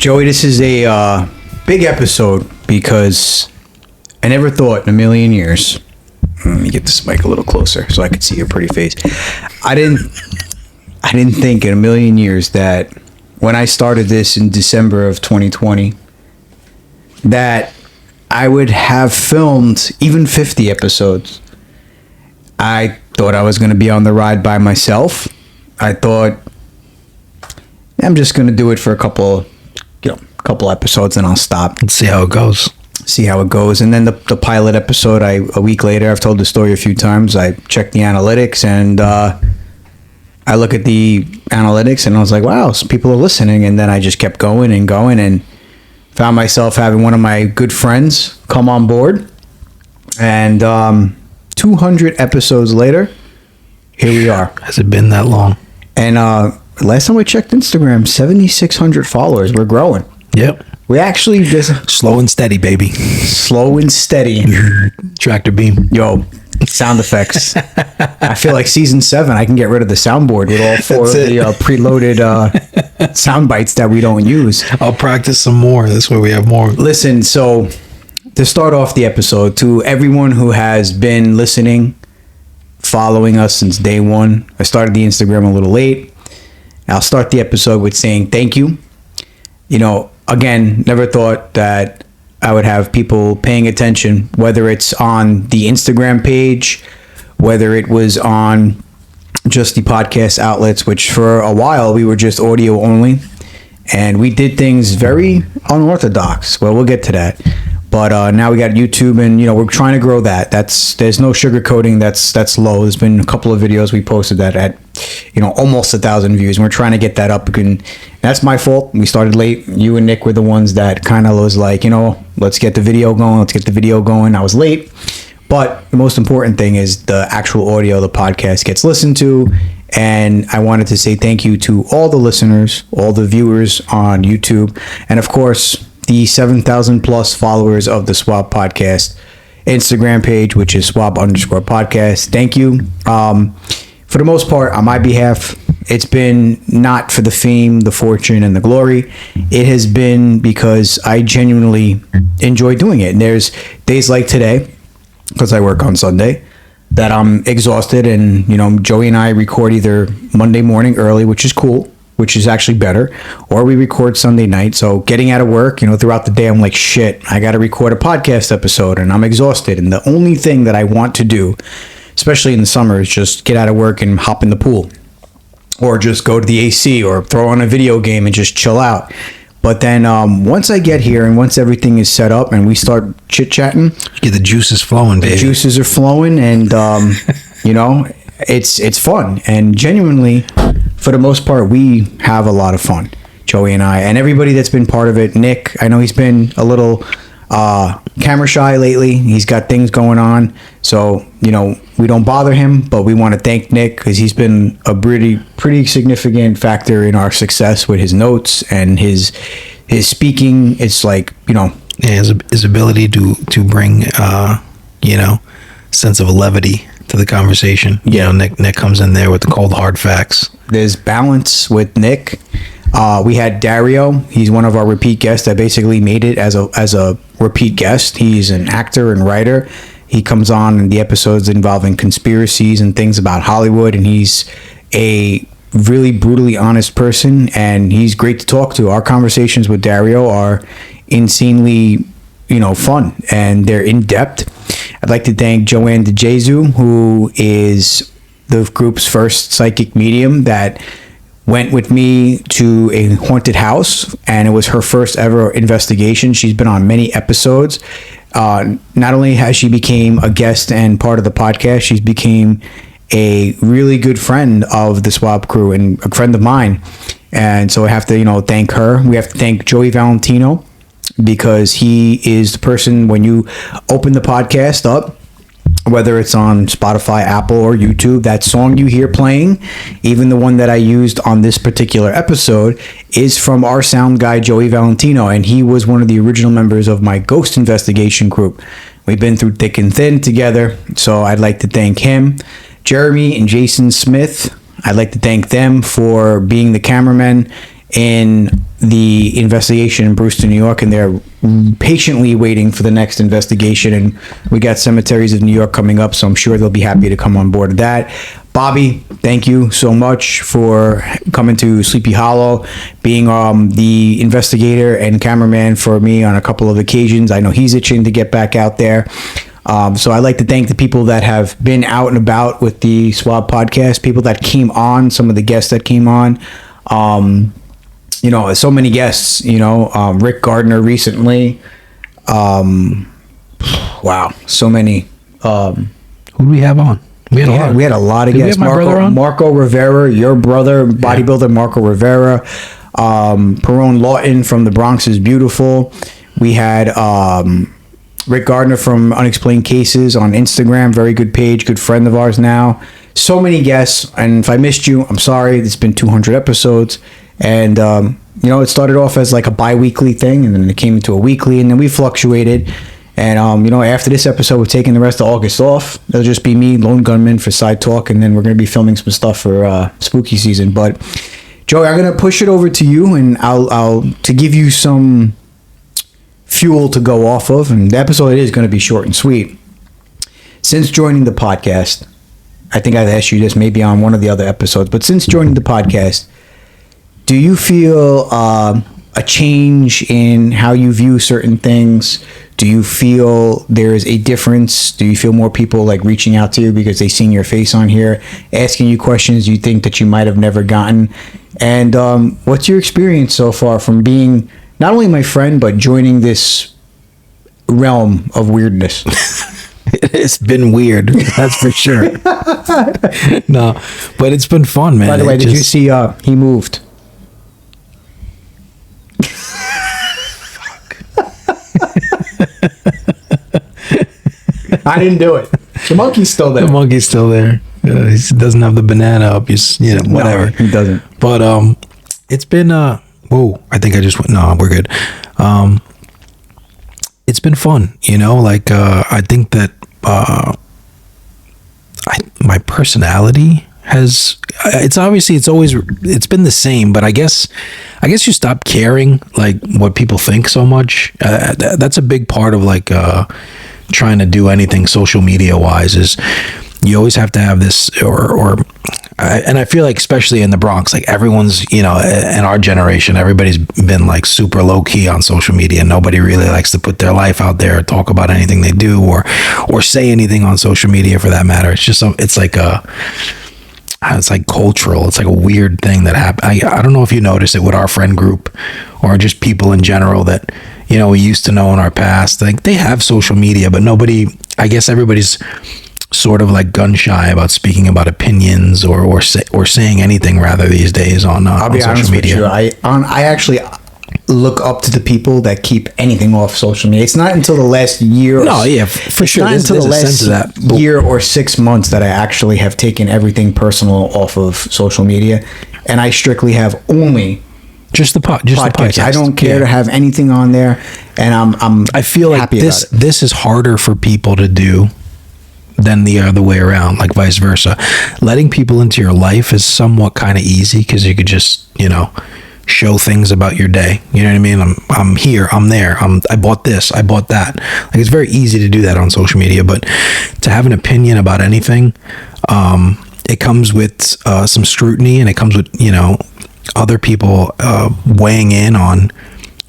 Joey, this is a big episode because I never thought in a million years. Let me get this mic a little closer so I can see your pretty face. I didn't think in a million years that when I started this in December of 2020 that I would have filmed even 50 episodes. I thought I was going to be on the ride by myself. I thought I'm just going to do it for a couple episodes and I'll stop. Let's see how it goes. And then the pilot episode, a week later, I've told the story a few times. I checked the analytics and I look at the analytics and I was like, wow, some people are listening. And then I just kept going and found myself having one of my good friends come on board. And 200 episodes later, here we are. Has it been that long? And last time I checked Instagram, 7,600 followers. We're growing. Yep. We actually just... Slow and steady, baby. Slow and steady. Tractor beam. Yo, sound effects. I feel like season 7, I can get rid of the soundboard with all 4 of the preloaded sound bites that we don't use. I'll practice some more. This way we have more. Listen, so to start off the episode, to everyone who has been listening, following us since day one, I started the Instagram a little late. I'll start the episode with saying thank you. You know, again, never thought that I would have people paying attention, whether it's on the Instagram page, whether it was on just the podcast outlets, which for a while we were just audio only. And we did things very unorthodox. Well, we'll get to that. But now we got YouTube, and we're trying to grow that. There's no sugarcoating. That's low. There's been a couple of videos we posted that at almost 1,000 views. And we're trying to get that up. That's my fault. We started late. You and Nick were the ones that kind of was like, let's get the video going. I was late, but the most important thing is the actual audio. The podcast gets listened to, and I wanted to say thank you to all the listeners, all the viewers on YouTube, and of course the 7,000 plus followers of the Swab Podcast Instagram page, which is swab_podcast. Thank you. For the most part, on my behalf, it's been not for the fame, the fortune, and the glory. It has been because I genuinely enjoy doing it. And there's days like today, because I work on Sunday, that I'm exhausted, and Joey and I record either Monday morning early, which is cool, which is actually better, or we record Sunday night. So getting out of work, throughout the day, I'm like, shit, I got to record a podcast episode, and I'm exhausted. And the only thing that I want to do, especially in the summer, is just get out of work and hop in the pool, or just go to the AC, or throw on a video game and just chill out. But then once I get here and once everything is set up and we start chit-chatting, get the juices flowing, baby. The juices are flowing, and it's fun. And genuinely, for the most part, we have a lot of fun, Joey and I, and everybody that's been part of it. Nick, I know he's been a little camera shy lately. He's got things going on, so we don't bother him, but we want to thank Nick because he's been a pretty significant factor in our success with his notes and his speaking. It's like his ability to bring sense of levity to the conversation. Nick comes in there with the cold hard facts. There's balance with Nick. We had Dario. He's one of our repeat guests that basically made it as a repeat guest. He's an actor and writer. He comes on in the episodes involving conspiracies and things about Hollywood, and he's a really brutally honest person, and he's great to talk to. Our conversations with Dario are insanely fun, and they're in depth. I'd like to thank Joanne DeJesu, who is the group's first psychic medium that went with me to a haunted house, and it was her first ever investigation. She's been on many episodes. Not only has she became a guest and part of the podcast, she's became a really good friend of the Swab crew and a friend of mine. And so I have to, thank her. We have to thank Joey Valentino, because he is the person, when you open the podcast up, whether it's on Spotify, Apple, or YouTube, that song you hear playing, even the one that I used on this particular episode, is from our sound guy, Joey Valentino, and he was one of the original members of my ghost investigation group. We've been through thick and thin together, so I'd like to thank him. Jeremy and Jason Smith, I'd like to thank them for being the cameramen in the investigation in Brewster, New York, and they're patiently waiting for the next investigation. And we got Cemeteries of New York coming up, so I'm sure they'll be happy to come on board with that. Bobby, thank you so much for coming to Sleepy Hollow, being the investigator and cameraman for me on a couple of occasions. I know he's itching to get back out there. So I'd like to thank the people that have been out and about with the Swab podcast, people that came on, some of the guests that came on. You know, so many guests, you know, Rick Gardner recently. Wow, so many. Who do we have on? We had a lot of guests. Marco Rivera, your brother, bodybuilder Marco Rivera. Perone Lawton from The Bronx is Beautiful. We had Rick Gardner from Unexplained Cases on Instagram. Very good page, good friend of ours now. So many guests. And if I missed you, I'm sorry. It's been 200 episodes. And, you know, it started off as like a bi-weekly thing, and then it came into a weekly, and then we fluctuated. And, you know, after this episode, we're taking the rest of August off. It'll just be me, Lone Gunman, for Side Talk, and then we're going to be filming some stuff for spooky season. But, Joey, I'm going to push it over to you, and I'll to give you some fuel to go off of. And the episode is going to be short and sweet. Since joining the podcast, I think I've asked you this maybe on one of the other episodes, but since joining the podcast, do you feel a change in how you view certain things? Do you feel there is a difference? Do you feel more people like reaching out to you because they've seen your face on here, asking you questions you think that you might have never gotten? And what's your experience so far from being not only my friend, but joining this realm of weirdness? It's been weird, that's for sure. No, but it's been fun, man. By the way, did you see he moved? I didn't do it. The monkey's still there. The monkey's still there. He doesn't have the banana up. He's, you know, whatever. No, he doesn't. But it's been whoa, I think I just went. No, we're good. It's been fun, you know. Like I think that my personality has. It's always been the same, but I guess you stop caring like what people think so much. That's a big part of like trying to do anything social media wise, is you always have to have this and I feel like especially in the Bronx, like everyone's, you know, in our generation, everybody's been like super low key on social media. Nobody really likes to put their life out there or talk about anything they do or say anything on social media for that matter. It's just it's like cultural. It's like a weird thing that happened. I don't know if you noticed it with our friend group or just people in general that, you know, we used to know in our past. Like they have social media, but I guess everybody's sort of like gun shy about speaking about opinions or saying anything rather these days on social media. I actually look up to the people that keep anything off social media. It's not until the last year. No, yeah, for sure. Not until the last year or 6 months that I actually have taken everything personal off of social media, and I strictly have only just the podcast. I don't care to have anything on there, and I feel like this is harder for people to do than the other way around, like vice versa. Letting people into your life is somewhat kind of easy because you could just, you know, show things about your day. You know what I mean? I'm here, I'm there, I bought this, I bought that. Like it's very easy to do that on social media, but to have an opinion about anything, it comes with some scrutiny, and it comes with, you know, other people weighing in on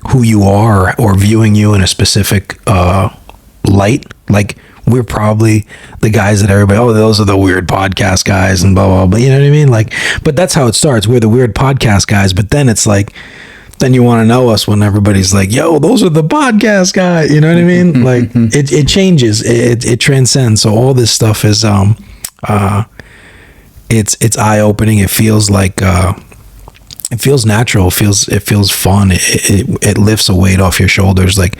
who you are or viewing you in a specific light. Like we're probably the guys that everybody, oh, those are the weird podcast guys and blah, blah, blah. You know what I mean? Like, but that's how it starts. We're the weird podcast guys. But then it's like, then you want to know us when everybody's like, yo, those are the podcast guys. You know what I mean? Like it changes, it transcends. So all this stuff is, it's eye opening. It feels like, it feels natural. It feels fun. It lifts a weight off your shoulders. Like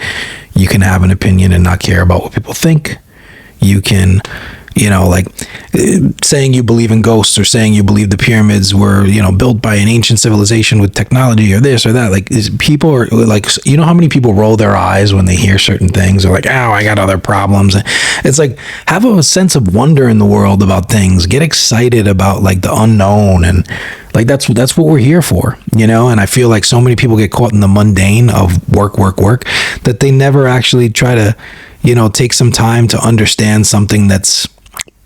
you can have an opinion and not care about what people think. You can you know, like saying you believe in ghosts or saying you believe the pyramids were, you know, built by an ancient civilization with technology or this or that. Like people are like, you know how many people roll their eyes when they hear certain things? They're like, oh, I got other problems. It's like, have a sense of wonder in the world about things. Get excited about like the unknown, and like that's what we're here for, you know. And I feel like so many people get caught in the mundane of work that they never actually try to, you know, take some time to understand something that's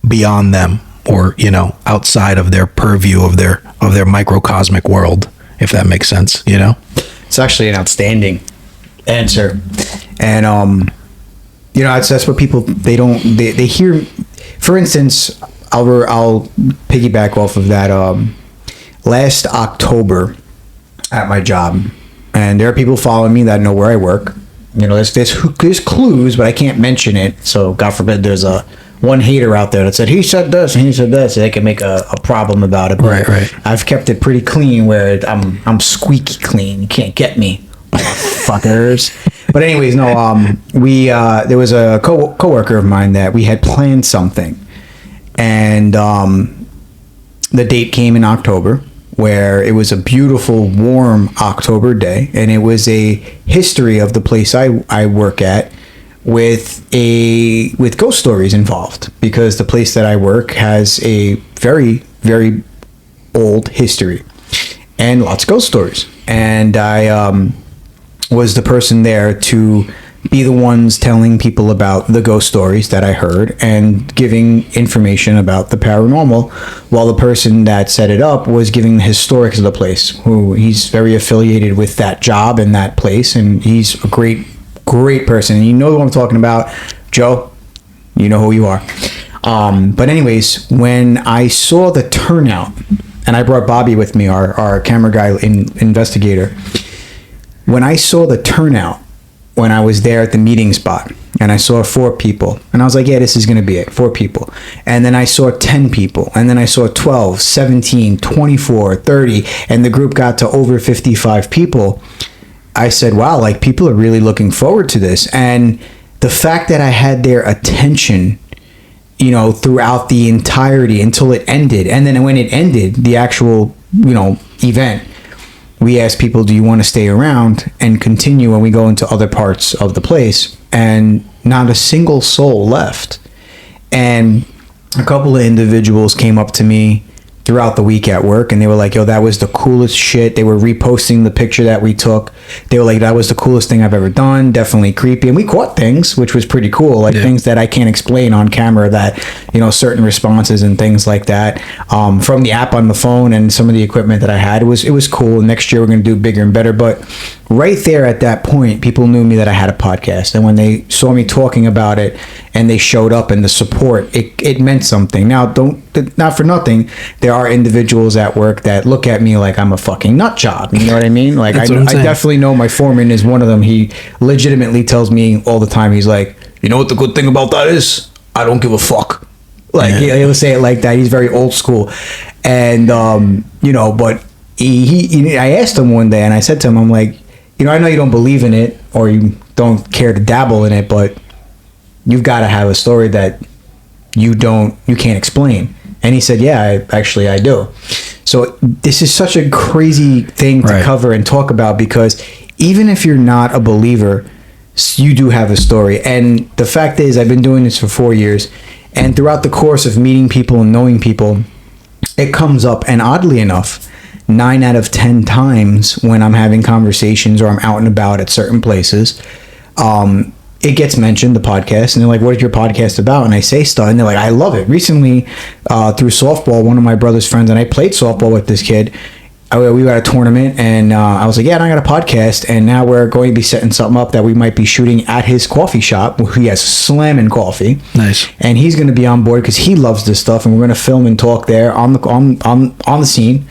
beyond them, or, you know, outside of their purview of their microcosmic world, if that makes sense, you know. It's actually an outstanding answer. And you know, that's what people, they hear. For instance, I'll piggyback off of that. Last October at my job, and there are people following me that know where I work. You know, there's clues, but I can't mention it. So God forbid there's one hater out there that said he said this and he said this. They can make a problem about it. But right. I've kept it pretty clean, where I'm squeaky clean. You can't get me, fuckers. But anyways, no. There was a coworker of mine that we had planned something, and the date came in October, where it was a beautiful, warm October day, and it was a history of the place I work at with ghost stories involved, because the place that I work has a very, very old history and lots of ghost stories. And I was the person there to be the ones telling people about the ghost stories that I heard and giving information about the paranormal, while the person that set it up was giving the historics of the place, who he's very affiliated with that job and that place, and he's a great person. And you know who I'm talking about, Joe. You know who you are. But anyways, when I saw the turnout, and I brought Bobby with me, our camera guy, investigator. When I saw the turnout, when I was there at the meeting spot, and I saw 4 people, and I was like, yeah, this is going to be it, 4 people. And then I saw 10 people, and then I saw 12, 17, 24, 30, and the group got to over 55 people. I said, wow, like, people are really looking forward to this. And the fact that I had their attention, you know, throughout the entirety until it ended, and then when it ended, the actual, you know, event, we asked people, do you want to stay around and continue when we go into other parts of the place? And not a single soul left. And a couple of individuals came up to me throughout the week at work, and they were like, yo, that was the coolest shit. They were reposting the picture that we took. They were like, that was the coolest thing I've ever done. Definitely creepy. And we caught things, which was pretty cool, like things that I can't explain on camera, that, you know, certain responses and things like that, from the app on the phone and some of the equipment that I had. It was cool. Next year we're going to do bigger and better. But right there at that point, people knew me that I had a podcast. And when they saw me talking about it and they showed up, and the support, it meant something. Now, not for nothing, there are individuals at work that look at me like I'm a fucking nut job. You know what I mean? Like, I definitely know my foreman is one of them. He legitimately tells me all the time, he's like, you know what the good thing about that is? I don't give a fuck. Like, he'll say it like that. He's very old school. And, you know, but I asked him one day, and I said to him, I'm like, you know, I know you don't believe in it, or you don't care to dabble in it, but you've got to have a story that you can't explain. And he said, yeah, I do. So this is such a crazy thing to cover and talk about, because even if you're not a believer, you do have a story. And the fact is, I've been doing this for 4 years, and throughout the course of meeting people and knowing people, it comes up. And oddly enough, 9 out of 10 times when I'm having conversations or I'm out and about at certain places, it gets mentioned, the podcast, and they're like, what is your podcast about? And I say stuff, and they're like, I love it. Recently, through softball, one of my brother's friends, and I played softball with this kid, we were at a tournament, and I was like, yeah, I got a podcast, and now we're going to be setting something up that we might be shooting at his coffee shop, where he has slamming coffee. Nice. And he's going to be on board because he loves this stuff, and we're going to film and talk there on the scene,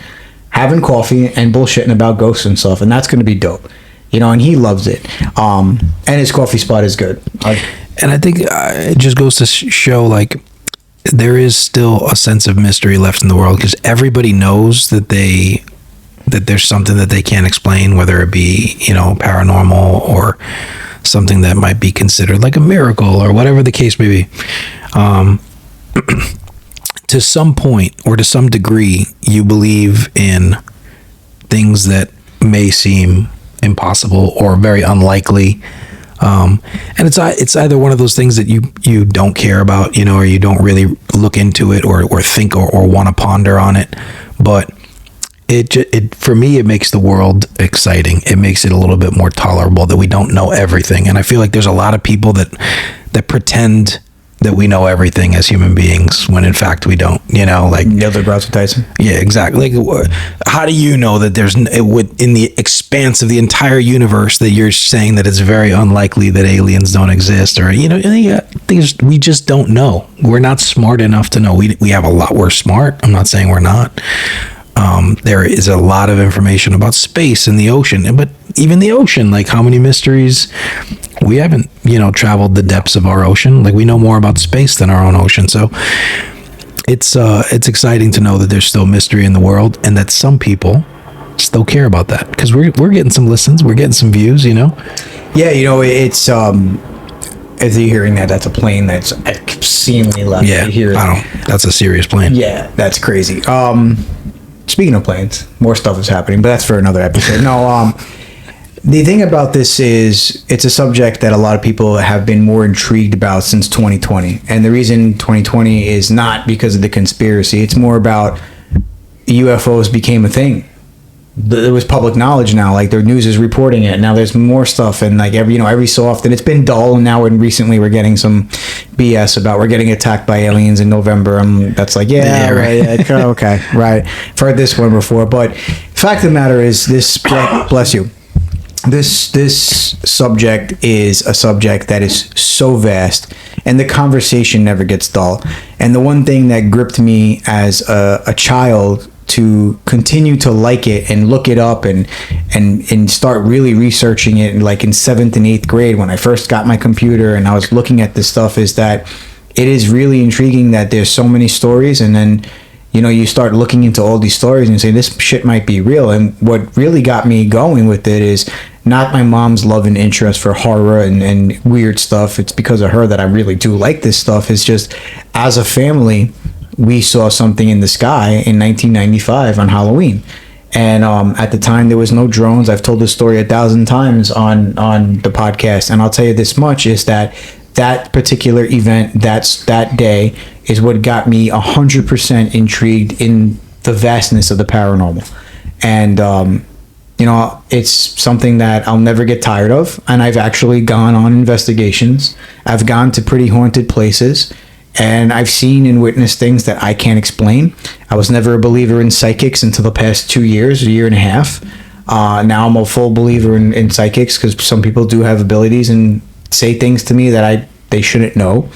having coffee and bullshitting about ghosts and stuff, and that's going to be dope. You know, and he loves it. And his coffee spot is good. And I think it just goes to show, like, there is still a sense of mystery left in the world, because everybody knows that there's something that they can't explain, whether it be, you know, paranormal or something that might be considered like a miracle or whatever the case may be. to some point or to some degree, you believe in things that may seem impossible or very unlikely. And it's either one of those things that you don't care about, or you don't really look into it or think or want to ponder on it. But it for me, it makes the world exciting. It makes it a little bit more tolerable that we don't know everything. And I feel like there's a lot of people that pretend that we know everything as human beings when in fact we don't, like Neil deGrasse Tyson. Yeah, exactly. Like, how do you know that there's in the expanse of the entire universe that you're saying that it's very unlikely that aliens don't exist, or we just don't know. We're not smart enough to know. We have a lot. We're smart. I'm not saying we're not. There is a lot of information about space and the ocean, but even the ocean, like how many mysteries. We haven't, traveled the depths of our ocean. Like, we know more about space than our own ocean. So it's exciting to know that there's still mystery in the world, and that some people still care about that, because we're getting some listens, we're getting some views. Yeah, it's if you're hearing that's a plane that's obscenely loud. Yeah, that's a serious plane. Yeah, that's crazy. Speaking of planes, more stuff is happening, but that's for another episode. No, the thing about this is it's a subject that a lot of people have been more intrigued about since 2020. And the reason 2020 is not because of the conspiracy. It's more about UFOs became a thing. It was public knowledge now. Like, the news is reporting it. Now there's more stuff, and like every so often it's been dull. And now recently we're getting some BS about we're getting attacked by aliens in November. That's like, yeah, right. Okay, right. I've heard this one before. But fact of the matter is, bless you. This subject is a subject that is so vast, and the conversation never gets dull. And the one thing that gripped me as a child to continue to like it and look it up and start really researching it, like in 7th and 8th grade when I first got my computer and I was looking at this stuff, is that it is really intriguing that there's so many stories, and then you start looking into all these stories and you say, this shit might be real. And what really got me going with it is not my mom's love and interest for horror and weird stuff. It's because of her that I really do like this stuff. It's just, as a family, we saw something in the sky in 1995 on Halloween. And at the time, there was no drones. I've told this story 1,000 times on the podcast. And I'll tell you this much, is that particular event, that day, is what got me 100% intrigued in the vastness of the paranormal. And, it's something that I'll never get tired of. And I've actually gone on investigations. I've gone to pretty haunted places. And I've seen and witnessed things that I can't explain. I was never a believer in psychics until the past 2 years, a year and a half. Now I'm a full believer in psychics, because some people do have abilities and say things to me that they shouldn't know.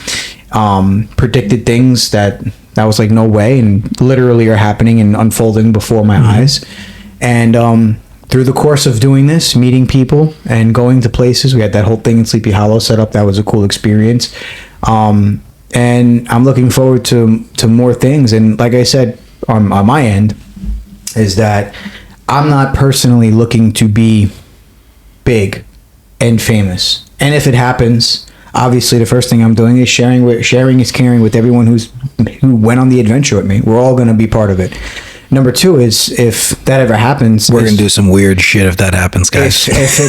Predicted things that was like, no way, and literally are happening and unfolding before my eyes. And through the course of doing this, meeting people and going to places, we had that whole thing in Sleepy Hollow set up. That was a cool experience. And I'm looking forward to more things. And like I said, on my end, is that I'm not personally looking to be big and famous. And if it happens, obviously the first thing I'm doing is sharing is caring with everyone who went on the adventure with me. We're all going to be part of it. Number two is, if that ever happens, we're gonna do some weird shit if that happens, guys. If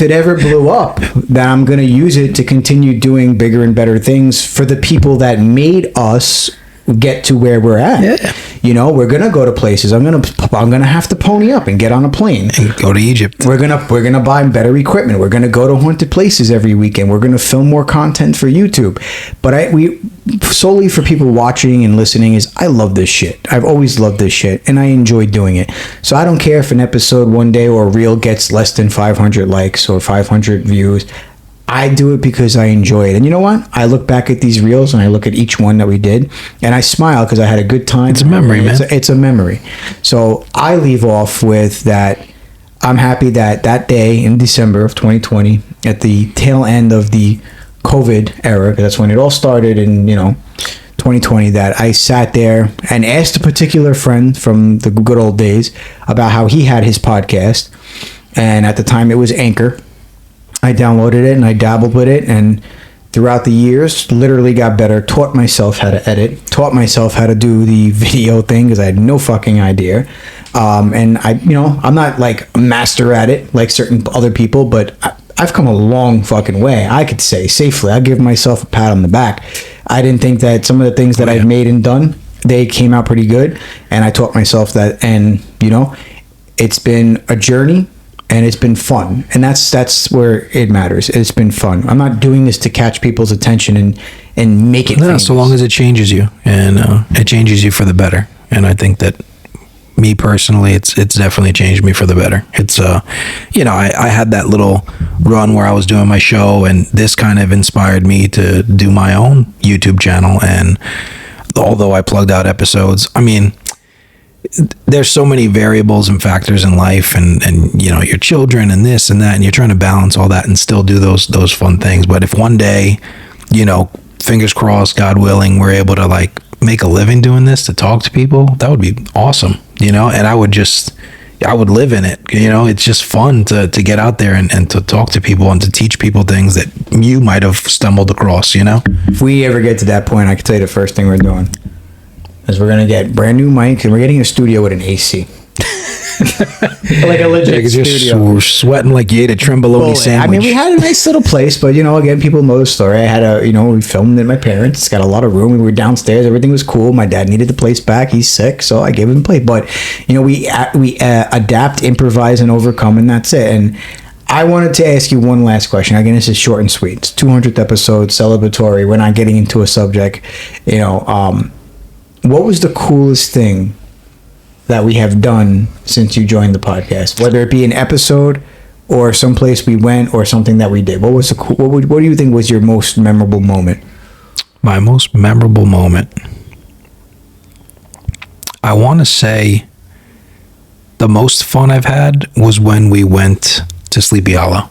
it ever blew up, then I'm gonna use it to continue doing bigger and better things for the people that made us get to where we're at. Yeah. We're gonna go to places. I'm gonna have to pony up and get on a plane and go to Egypt. We're gonna buy better equipment. We're gonna go to haunted places every weekend. We're gonna film more content for YouTube. But we solely for people watching and listening, is I love this shit. I've always loved this shit, and I enjoy doing it. So I don't care if an episode one day or a reel gets less than 500 likes or 500 views. I do it because I enjoy it. And you know what? I look back at these reels and I look at each one that we did, and I smile because I had a good time. It's a memory, man. It's a memory. So I leave off with that. I'm happy that day in December of 2020, at the tail end of the COVID era, because that's when it all started in 2020, that I sat there and asked a particular friend from the good old days about how he had his podcast. And at the time it was Anchor. I downloaded it and I dabbled with it, and throughout the years, literally got better, taught myself how to edit, taught myself how to do the video thing because I had no fucking idea. And I'm not like a master at it like certain other people, but I've come a long fucking way. I could say safely, I'll give myself a pat on the back. I didn't think that some of the things that I've made and done, they came out pretty good. And I taught myself that, and it's been a journey. And it's been fun, and that's where it matters. It's been fun. I'm not doing this to catch people's attention and make it. No, so long as it changes you, and it changes you for the better. And I think that, me personally, it's definitely changed me for the better. It's I had that little run where I was doing my show, and this kind of inspired me to do my own YouTube channel. And although I plugged out episodes, I mean, there's so many variables and factors in life, and your children and this and that, and you're trying to balance all that and still do those fun things. But if one day, fingers crossed, God willing, we're able to like make a living doing this, to talk to people, that would be awesome, and I would live in it. It's just fun to get out there and to talk to people and to teach people things that you might have stumbled across. If we ever get to that point, I can tell you the first thing we're doing is we're gonna get brand new mics, and we're getting a studio with an AC. Like a legit studio. We're sweating like you ate a Trembolone sandwich. I mean, we had a nice little place, but again, people know the story. I had we filmed at my parents'. It's got a lot of room. We were downstairs. Everything was cool. My dad needed the place back. He's sick, so I gave him the place. But we adapt, improvise, and overcome, and that's it. And I wanted to ask you one last question. Again, this is short and sweet. It's 200th episode, celebratory. We're not getting into a subject. What was the coolest thing that we have done since you joined the podcast? Whether it be an episode or someplace we went or something that we did. What do you think was your most memorable moment? My most memorable moment, I want to say the most fun I've had was when we went to Sleepy Hollow.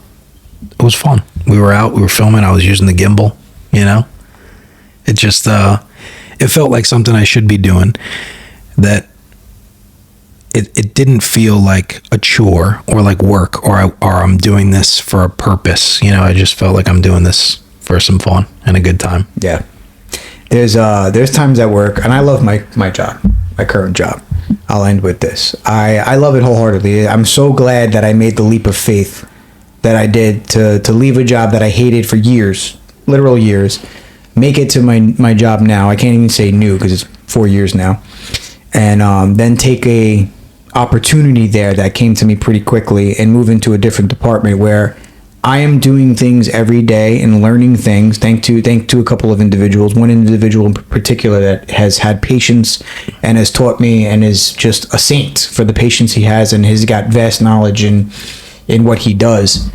It was fun. We were out, we were filming, I was using the gimbal, It just, it felt like something I should be doing, that it didn't feel like a chore or like work or I'm doing this for a purpose. I just felt like I'm doing this for some fun and a good time. Yeah. There's times at work, and I love my job, my current job. I'll end with this. I love it wholeheartedly. I'm so glad that I made the leap of faith that I did to leave a job that I hated for years, literal years, make it to my job now. I can't even say new because it's 4 years now. And then take a opportunity there that came to me pretty quickly and move into a different department where I am doing things every day and learning things thanks to a couple of individuals. One individual in particular that has had patience and has taught me and is just a saint for the patience he has, and has got vast knowledge in what he does.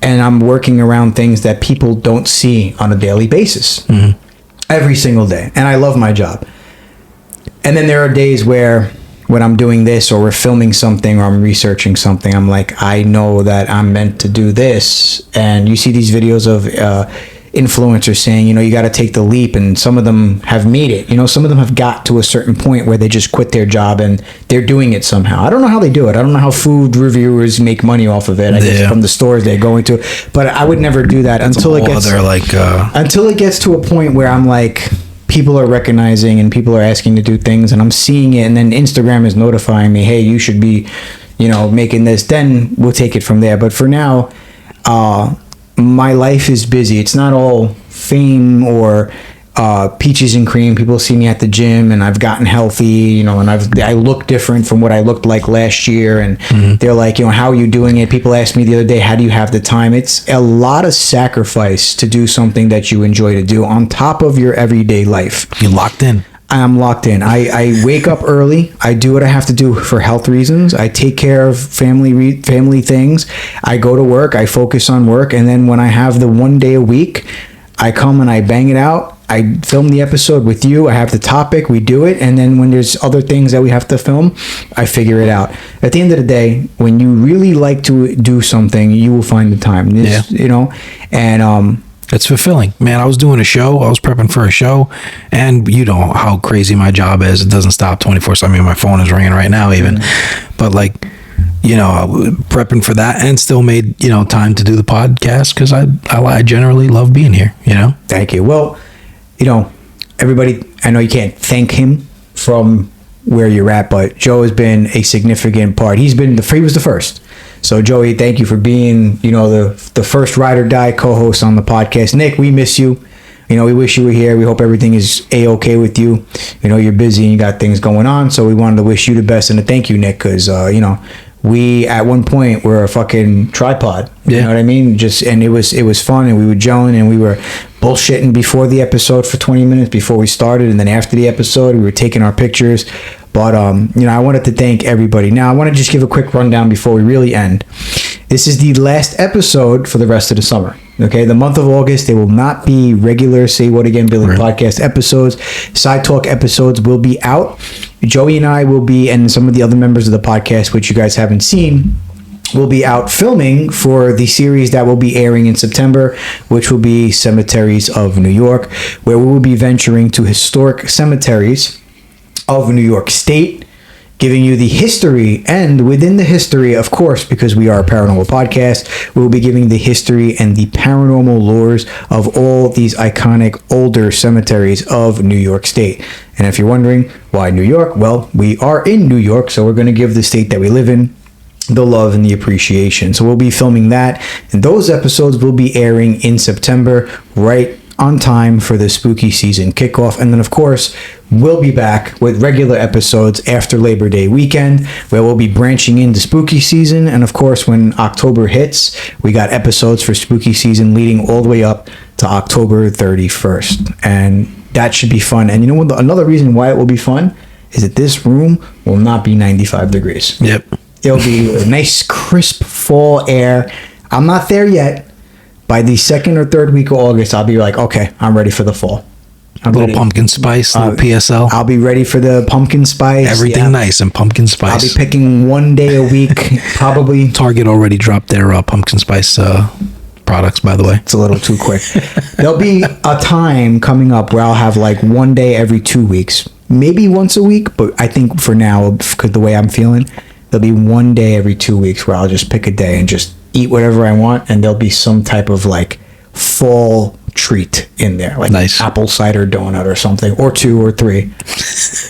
And I'm working around things that people don't see on a daily basis, every single day. And I love my job. And then there are days where when I'm doing this or we're filming something or I'm researching something, I'm like, I know that I'm meant to do this. And you see these videos of influencers saying, you got to take the leap, and some of them have made it. Some of them have got to a certain point where they just quit their job and they're doing it somehow. I don't know how they do it. I don't know how food reviewers make money off of it. I guess from the stores they're going to. But I would never do that until it gets to a point where I'm like, people are recognizing and people are asking to do things, and I'm seeing it, and then Instagram is notifying me, hey, you should be, making this. Then we'll take it from there. But for now, my life is busy. It's not all fame or peaches and cream. People see me at the gym, and I've gotten healthy, and I look different from what I looked like last year. And they're like, how are you doing it? People asked me the other day, how do you have the time? It's a lot of sacrifice to do something that you enjoy to do on top of your everyday life. You're locked in. I'm locked in. I wake up early. I do what I have to do for health reasons. I take care of family things. I go to work. I focus on work. And then when I have the 1 day a week, I come and I bang it out. I film the episode with you. I have the topic. We do it. And then when there's other things that we have to film, I figure it out. At the end of the day, when you really like to do something, you will find the time. And it's fulfilling, man. I was doing a show. I was prepping for a show, and you know how crazy my job is. It doesn't stop 24/7. I mean, my phone is ringing right now, even. But like, prepping for that, and still made, time to do the podcast because I generally love being here, Thank you. Well, everybody, I know you can't thank him from where you're at, but Joe has been a significant part. He was the first. So Joey, thank you for being, the first ride or die co-host on the podcast. Nick, we miss you. We wish you were here. We hope everything is A-okay with you. You're busy and you got things going on, so we wanted to wish you the best and to thank you, Nick, because, we at one point were a fucking tripod. You know what I mean? And it was fun, and we were gelling, and we were bullshitting before the episode for 20 minutes before we started, and then after the episode, we were taking our pictures. But, I wanted to thank everybody. Now, I want to just give a quick rundown before we really end. This is the last episode for the rest of the summer. Okay, the month of August, there will not be regular Say What Again Billy podcast episodes. Side Talk episodes will be out. Joey and I will be, and some of the other members of the podcast, which you guys haven't seen, will be out filming for the series that will be airing in September, which will be Cemeteries of New York, where we will be venturing to historic cemeteries of New York State, giving you the history, and within the history, of course, because we are a paranormal podcast, we will be giving the history and the paranormal lores of all these iconic older cemeteries of New York State. And if you're wondering why New York, well, we are in New York, so we're going to give the state that we live in the love and the appreciation. So we'll be filming that, and those episodes will be airing in September, right on time for the spooky season kickoff. And then, of course, we'll be back with regular episodes after Labor Day weekend, where we'll be branching into spooky season. And of course, when October hits, we got episodes for spooky season leading all the way up to October 31st. And that should be fun. And another reason why it will be fun is that this room will not be 95 degrees. Yep. It'll be a nice, crisp fall air. I'm not there yet. By the second or third week of August, I'll be like, okay, I'm ready for the fall. A little pumpkin spice, a little PSL. I'll be ready for the pumpkin spice. Everything nice and pumpkin spice. I'll be picking one day a week, probably. Target already dropped their pumpkin spice products, by the way. It's a little too quick. There'll be a time coming up where I'll have like one day every 2 weeks, maybe once a week. But I think for now, because the way I'm feeling, there'll be one day every 2 weeks where I'll just pick a day and just eat whatever I want, and there'll be some type of like fall treat in there, like nice apple cider donut or something, or 2 or 3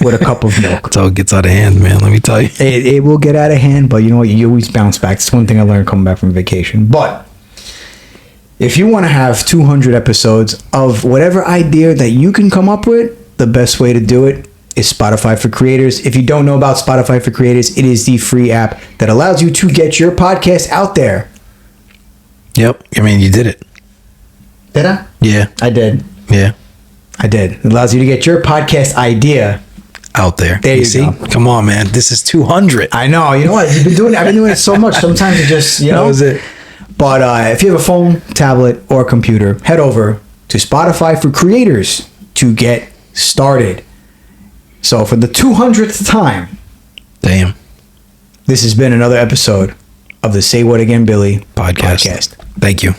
with a cup of milk. That's how it gets out of hand, man. Let me tell you, it will get out of hand, but you know what? You always bounce back. It's one thing I learned coming back from vacation. But if you want to have 200 episodes of whatever idea that you can come up with, the best way to do it is Spotify for Creators. If you don't know about Spotify for Creators, it is the free app that allows you to get your podcast out there. Yep. I mean, you did it. Did I? Yeah. I did. Yeah. I did. It allows you to get your podcast idea out there. There you see? go. Come on, man. This is 200. I know. You know what? I've been doing it so much. Sometimes it just, That was it. But if you have a phone, tablet, or computer, head over to Spotify for Creators to get started. So for the 200th time, damn, this has been another episode of the Say What Again Billy podcast. podcast. Thank you.